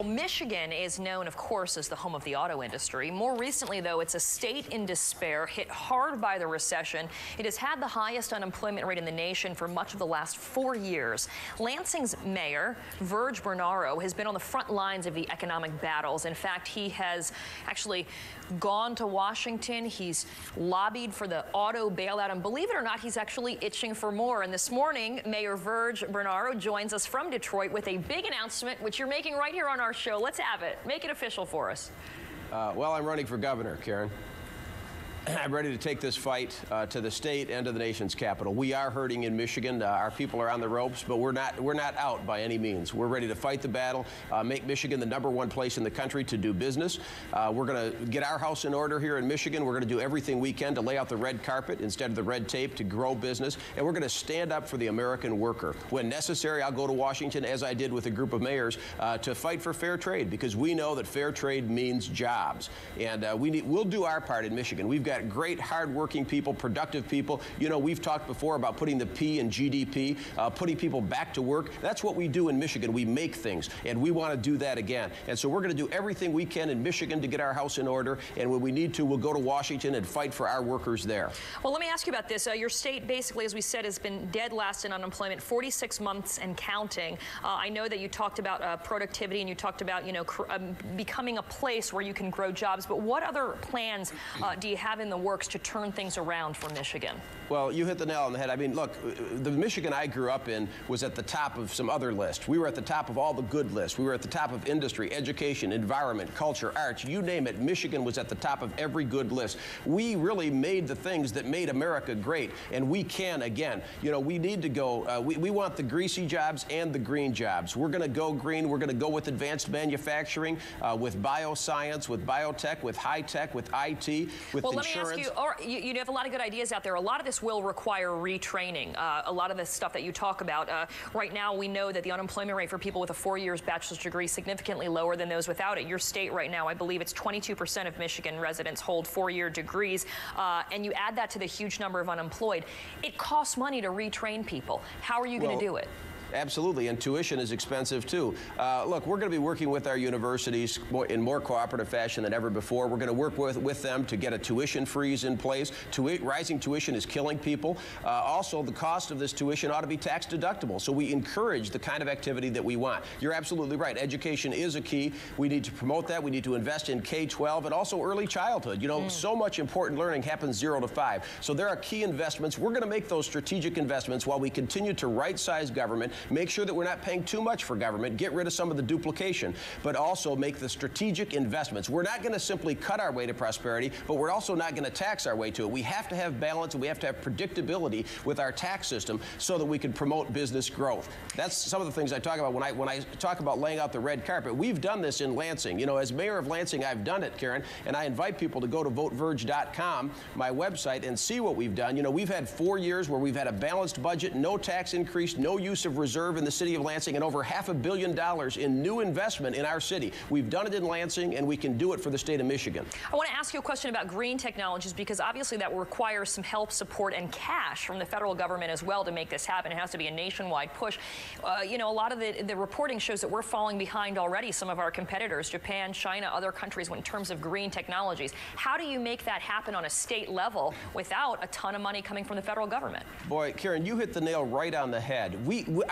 Michigan is known, of course, as the home of the auto industry. More recently, though, it's a state in despair, hit hard by the recession. It has had the highest unemployment rate in the nation for much of the last 4 years. Lansing's mayor, Govt Bernaro, has been on the front lines of the economic battles. In fact, he has actually gone to Washington. He's lobbied for the auto bailout, and believe it or not, he's actually itching for more. And this morning, Mayor Govt Bernaro joins us from Detroit with a big announcement, which you're making right here on our show. Let's have it. Make it official for us. Well, I'm running for governor, Karen. I'm ready to take this fight to the state and to the nation's capital. We are hurting in Michigan. Our people are on the ropes, but we're not out by any means. We're ready to fight the battle, make Michigan the #1 place in the country to do business. We're going to get our house in order here in Michigan. We're going to do everything we can to lay out the red carpet instead of the red tape to grow business, and we're going to stand up for the American worker. When necessary, I'll go to Washington, as I did with a group of mayors, to fight for fair trade, because we know that fair trade means jobs, and we'll do our part in Michigan. We've got great, hard-working people, productive people. You know, we've talked before about putting the P in GDP, putting people back to work. That's what we do in Michigan. We make things, and we want to do that again. And so we're going to do everything we can in Michigan to get our house in order, and when we need to, we'll go to Washington and fight for our workers there. Well, let me ask you about this. Your state, basically, as we said, has been dead last in unemployment, 46 months and counting. I know that you talked about productivity, and you talked about, you know, becoming a place where you can grow jobs, but what other plans do you have in the works to turn things around for Michigan? Well, you hit the nail on the head. I mean, look, the Michigan I grew up in was at the top of some other lists. We were at the top of all the good lists. We were at the top of industry, education, environment, culture, arts, you name it. Michigan was at the top of every good list. We really made the things that made America great, and we can again. You know, we need to go, we want the greasy jobs and the green jobs. We're going to go green. We're going to go with advanced manufacturing, with bioscience, with biotech, with high tech, with IT, with insurance. Let me ask you, you have a lot of good ideas out there. A lot of this will require retraining. A lot of the stuff that you talk about. Right now, we know that the unemployment rate for people with a 4 years bachelor's degree is significantly lower than those without it. Your state right now, I believe it's 22% of Michigan residents hold 4-year degrees, and you add that to the huge number of unemployed. It costs money to retrain people. How are you going to do it? Absolutely, and tuition is expensive too. Look, we're going to be working with our universities in more cooperative fashion than ever before. We're going to work with them to get a tuition freeze in place. Rising tuition is killing people. Also, the cost of this tuition ought to be tax deductible, so we encourage the kind of activity that we want. You're absolutely right. Education is a key. We need to promote that. We need to invest in K-12 and also early childhood. You know, so much important learning happens 0 to 5. So there are key investments. We're going to make those strategic investments while we continue to right-size government, make sure that we're not paying too much for government, get rid of some of the duplication, but also make the strategic investments. We're not going to simply cut our way to prosperity, but we're also not going to tax our way to it. We have to have balance, and we have to have predictability with our tax system so that we can promote business growth. That's some of the things I talk about when I talk about laying out the red carpet. We've done this in Lansing. You know, as mayor of Lansing, I've done it, Karen, and I invite people to go to voteverge.com, my website, and see what we've done. You know, we've had 4 years where we've had a balanced budget, no tax increase, no use of reserve in the city of Lansing, and over $500 million in new investment in our city. We've done it in Lansing, and we can do it for the state of Michigan. I want to ask you a question about green technologies, because obviously that requires some help, support, and cash from the federal government as well to make this happen. It has to be a nationwide push. You know, a lot of the reporting shows that we're falling behind already some of our competitors, Japan, China, other countries, in terms of green technologies. How do you make that happen on a state level without a ton of money coming from the federal government? Boy, Karen, you hit the nail right on the head.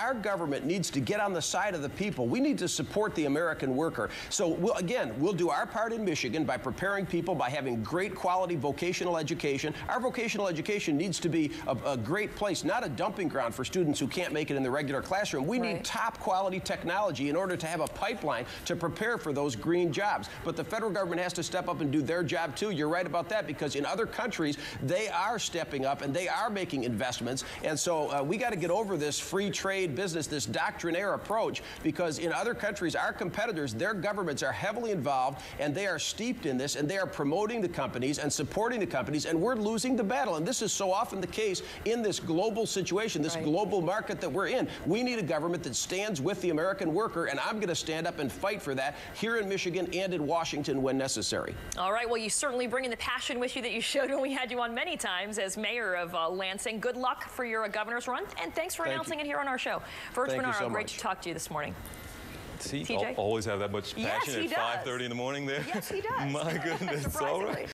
Our government needs to get on the side of the people. We need to support the American worker. So, we'll do our part in Michigan by preparing people, by having great quality vocational education. Our vocational education needs to be a great place, not a dumping ground for students who can't make it in the regular classroom. We need top quality technology in order to have a pipeline to prepare for those green jobs. But the federal government has to step up and do their job too. You're right about that, because in other countries, they are stepping up and they are making investments. And so we got to get over this free trade business, this doctrinaire approach, because in other countries, our competitors, their governments are heavily involved, and they are steeped in this, and they are promoting the companies and supporting the companies, and we're losing the battle. And this is so often the case in this global situation, this global market that we're in. We need a government that stands with the American worker, and I'm going to stand up and fight for that here in Michigan and in Washington when necessary. All right, well, you certainly bring in the passion with you that you showed when we had you on many times as mayor of Lansing. Good luck for your governor's run, and thanks for announcing it here on our show. Govt Bernaro, great to talk to you this morning. Does he TJ? always have that much passion Yes, he at does. 5:30 in the morning there? Yes, he does. My goodness. All right.